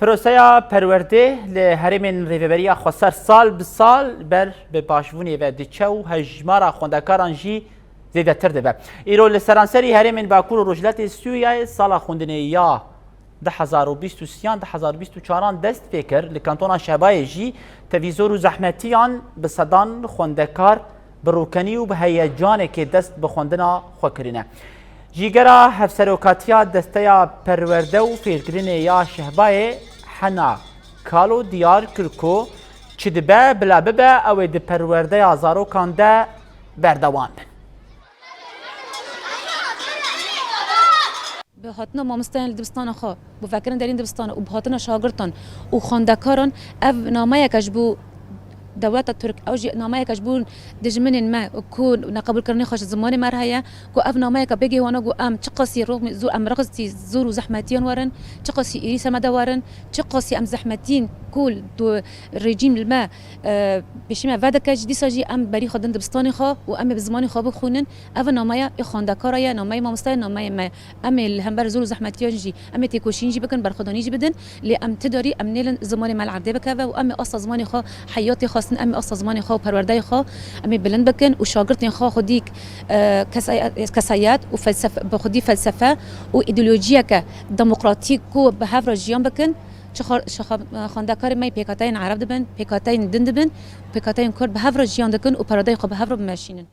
پروسه پرورده لهرمین ریوبریا خسر سال به سال بر به باشوونی و دیچه و هجمار خوندکاران جی زیده تر ده. ایرو لسرانسری هرمین باکور و رجلت سوریه سال خوندنی یا 2023 دست فکر لکانتونا شبای جی تویزور و زحمتیان به صدان خوندکار بروکنی و به هیجان که دست به خوندنا خوکرینه. جیگرا هفسروکاتیا دسته پرورده و فیرگرین یا شهبای حنا کالو دیار کرکو چی دبه بلا ببه او ده پرورده یا زاروکان ده بردوان بن. به هاتنا مامستان دبستان خو بو فکرن درین دبستان و به هاتنا شاگردان و خواندکاران اف نامه یکش بو دولت ترک اوجی نامه یکش بو دجمن ما کو نقبل کرنی خوش زمان مرهیه کو اف نامه یک بگی وانا گو ام چه قصی رو زو ام رقصتی زور و زحمتیان ورن چه قصی ایریس مدوارن چه قصی ام زحمتین کول دو رژیم الما بشیم ودکج دیساجی ام بری خدن دبستان خو و ام به زمان خو بخونن اف نامه خواندکارای نامه مامستان نامه ما ام هم بر زور و زحمتیان جی ام تیکوشین جی بکن برخدانی جی بدن لی ام تداری ام نیلن زمان مال عرده بکوه و ام اصلا زمان خو حیاتی خاصن ام اصلا زمان خو پرورده خو ام بلند بکن و شاگردین خو خودیک کسایات و فلسفه بخودی فلسفه و ایدئولوژیا که دموکراتیک کو به هفر جیان بکن خواندکار می پیکاتین عرب دبن پیکاتین دند دبن پیکاتین کرد به هفر جیان دکن و پرورده خو به هفر بمشینن